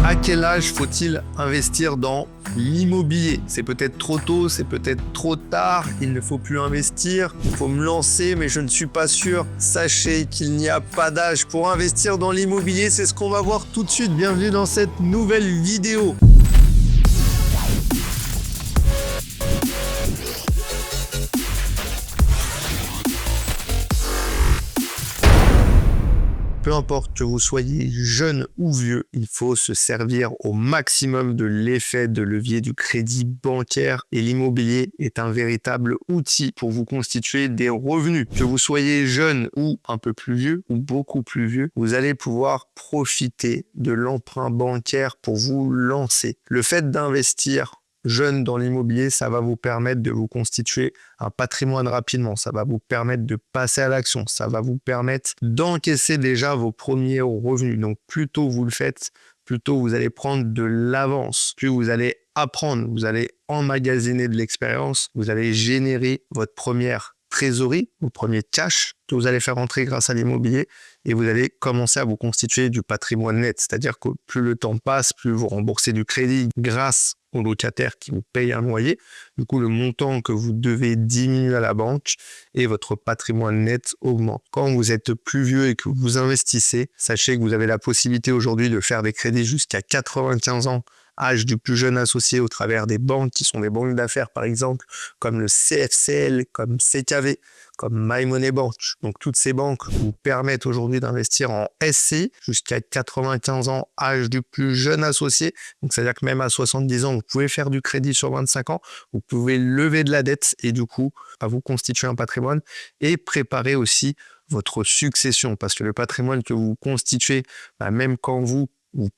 À quel âge faut-il investir dans l'immobilier? C'est peut-être trop tôt, c'est peut-être trop tard, il ne faut plus investir, il faut me lancer mais je ne suis pas sûr. Sachez qu'il n'y a pas d'âge pour investir dans l'immobilier, c'est ce qu'on va voir tout de suite. Bienvenue dans cette nouvelle vidéo. Peu importe que vous soyez jeune ou vieux, il faut se servir au maximum de l'effet de levier du crédit bancaire et l'immobilier est un véritable outil pour vous constituer des revenus. Que vous soyez jeune ou un peu plus vieux ou beaucoup plus vieux, vous allez pouvoir profiter de l'emprunt bancaire pour vous lancer. Le fait d'investir jeune dans l'immobilier, ça va vous permettre de vous constituer un patrimoine rapidement, ça va vous permettre de passer à l'action, ça va vous permettre d'encaisser déjà vos premiers revenus. Donc plus tôt vous le faites, plus tôt vous allez prendre de l'avance, plus vous allez apprendre, vous allez emmagasiner de l'expérience, vous allez générer votre première trésorerie, vos premiers cash que vous allez faire entrer grâce à l'immobilier et vous allez commencer à vous constituer du patrimoine net. C'est-à-dire que plus le temps passe, plus vous remboursez du crédit grâce aux locataires qui vous payent un loyer. Du coup, le montant que vous devez diminuer à la banque et votre patrimoine net augmente. Quand vous êtes plus vieux et que vous investissez, sachez que vous avez la possibilité aujourd'hui de faire des crédits jusqu'à 95 ans, âge du plus jeune associé au travers des banques qui sont des banques d'affaires par exemple, comme le CFCL, comme CKV, comme My Money Bank. Donc toutes ces banques vous permettent aujourd'hui d'investir en SCI jusqu'à 95 ans, âge du plus jeune associé. Donc c'est-à-dire que même à 70 ans, vous pouvez faire du crédit sur 25 ans, vous pouvez lever de la dette et du coup, à vous constituer un patrimoine et préparer aussi votre succession parce que le patrimoine que vous constituez, même quand vous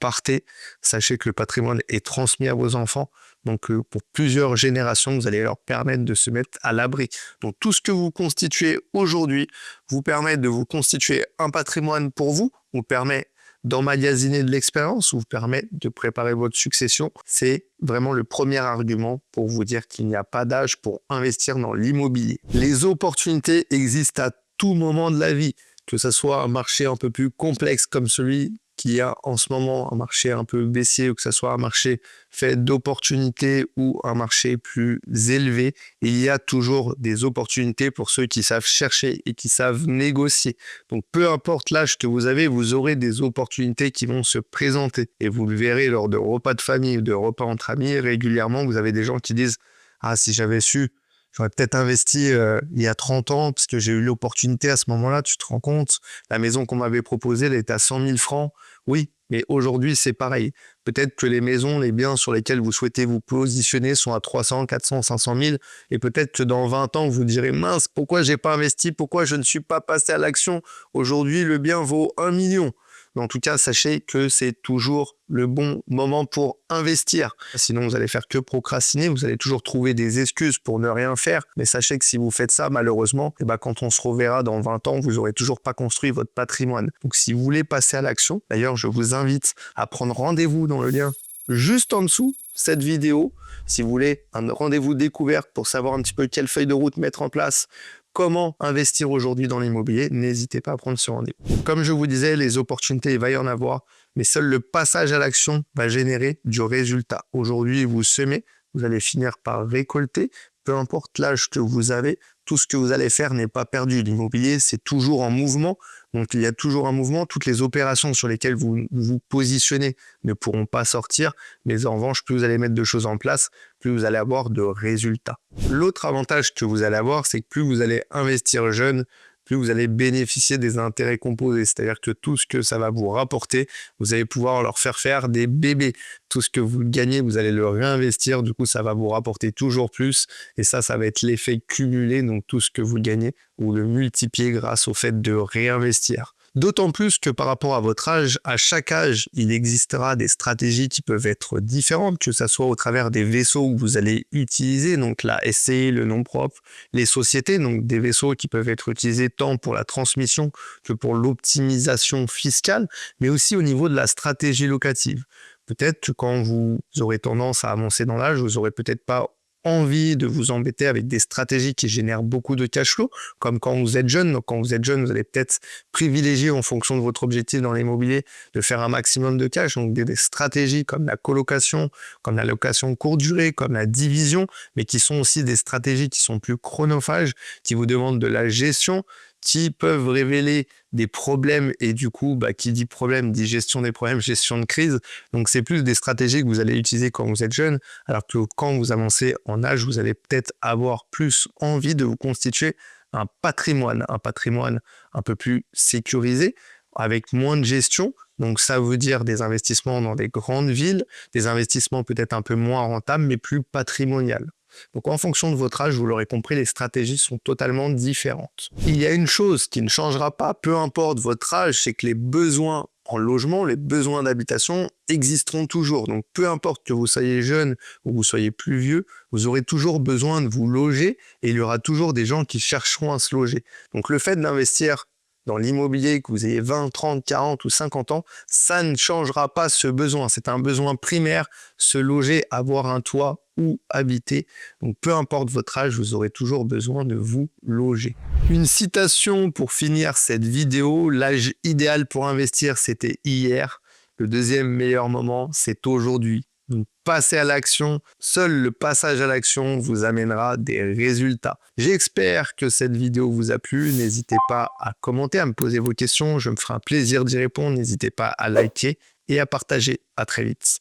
partez, sachez que le patrimoine est transmis à vos enfants. Donc, pour plusieurs générations, vous allez leur permettre de se mettre à l'abri. Donc, tout ce que vous constituez aujourd'hui vous permet de vous constituer un patrimoine pour vous, vous permet d'emmagasiner de l'expérience, vous permet de préparer votre succession. C'est vraiment le premier argument pour vous dire qu'il n'y a pas d'âge pour investir dans l'immobilier. Les opportunités existent à tout moment de la vie, que ce soit un marché un peu plus complexe comme celui qu'il y a en ce moment, un marché un peu baissier ou que ce soit un marché fait d'opportunités ou un marché plus élevé, il y a toujours des opportunités pour ceux qui savent chercher et qui savent négocier. Donc peu importe l'âge que vous avez, vous aurez des opportunités qui vont se présenter et vous le verrez lors de repas de famille ou de repas entre amis, régulièrement vous avez des gens qui disent « Ah, si j'avais su, j'aurais peut-être investi il y a 30 ans parce que j'ai eu l'opportunité à ce moment-là, tu te rends compte, la maison qu'on m'avait proposée, elle était à 100 000 francs. » Oui, mais aujourd'hui, c'est pareil. Peut-être que les maisons, les biens sur lesquels vous souhaitez vous positionner sont à 300, 400, 500 000. Et peut-être que dans 20 ans, vous direz, mince, pourquoi j'ai pas investi? Pourquoi je ne suis pas passé à l'action? Aujourd'hui, le bien vaut 1 million. Mais en tout cas, sachez que c'est toujours le bon moment pour investir. Sinon, vous allez faire que procrastiner. Vous allez toujours trouver des excuses pour ne rien faire. Mais sachez que si vous faites ça, malheureusement, quand on se reverra dans 20 ans, vous n'aurez toujours pas construit votre patrimoine. Donc, si vous voulez passer à l'action, d'ailleurs, je vous invite à prendre rendez-vous dans le lien juste en dessous cette vidéo. Si vous voulez un rendez-vous découverte pour savoir un petit peu quelle feuille de route mettre en place, comment investir aujourd'hui dans l'immobilier, n'hésitez pas à prendre ce rendez-vous. Comme je vous disais, les opportunités, il va y en avoir, mais seul le passage à l'action va générer du résultat. Aujourd'hui, vous semez, vous allez finir par récolter. Peu importe l'âge que vous avez, tout ce que vous allez faire n'est pas perdu. L'immobilier, c'est toujours en mouvement. Donc, il y a toujours un mouvement. Toutes les opérations sur lesquelles vous vous positionnez ne pourront pas sortir. Mais en revanche, plus vous allez mettre de choses en place, plus vous allez avoir de résultats. L'autre avantage que vous allez avoir, c'est que plus vous allez investir jeune, plus vous allez bénéficier des intérêts composés. C'est-à-dire que tout ce que ça va vous rapporter, vous allez pouvoir leur faire des bébés. Tout ce que vous gagnez, vous allez le réinvestir. Du coup, ça va vous rapporter toujours plus. Et ça va être l'effet cumulé. Donc, tout ce que vous gagnez, vous le multipliez grâce au fait de réinvestir. D'autant plus que par rapport à votre âge, à chaque âge, il existera des stratégies qui peuvent être différentes, que ce soit au travers des vaisseaux que vous allez utiliser, donc la SCI, le nom propre, les sociétés, donc des vaisseaux qui peuvent être utilisés tant pour la transmission que pour l'optimisation fiscale, mais aussi au niveau de la stratégie locative. Peut-être que quand vous aurez tendance à avancer dans l'âge, vous n'aurez peut-être pas envie de vous embêter avec des stratégies qui génèrent beaucoup de cash flow, comme quand vous êtes jeune. Donc, quand vous êtes jeune, vous allez peut-être privilégier en fonction de votre objectif dans l'immobilier de faire un maximum de cash. Donc, des stratégies comme la colocation, comme la location courte durée, comme la division, mais qui sont aussi des stratégies qui sont plus chronophages, qui vous demandent de la gestion, qui peuvent révéler des problèmes et du coup, qui dit problème dit gestion des problèmes, gestion de crise. Donc, c'est plus des stratégies que vous allez utiliser quand vous êtes jeune, alors que quand vous avancez en âge, vous allez peut-être avoir plus envie de vous constituer un patrimoine un peu plus sécurisé, avec moins de gestion. Donc, ça veut dire des investissements dans des grandes villes, des investissements peut-être un peu moins rentables, mais plus patrimoniales. Donc, en fonction de votre âge, vous l'aurez compris, les stratégies sont totalement différentes. Il y a une chose qui ne changera pas, peu importe votre âge, c'est que les besoins en logement, les besoins d'habitation existeront toujours. Donc, peu importe que vous soyez jeune ou vous soyez plus vieux, vous aurez toujours besoin de vous loger et il y aura toujours des gens qui chercheront à se loger. Donc, le fait d'investir dans l'immobilier, que vous ayez 20, 30, 40 ou 50 ans, ça ne changera pas ce besoin. C'est un besoin primaire, se loger, avoir un toit ou habiter. Donc, peu importe votre âge, vous aurez toujours besoin de vous loger. Une citation pour finir cette vidéo: l'âge idéal pour investir, c'était hier. Le deuxième meilleur moment, c'est aujourd'hui. Donc, passez à l'action. Seul le passage à l'action vous amènera des résultats. J'espère que cette vidéo vous a plu. N'hésitez pas à commenter, à me poser vos questions. Je me ferai un plaisir d'y répondre. N'hésitez pas à liker et à partager. À très vite.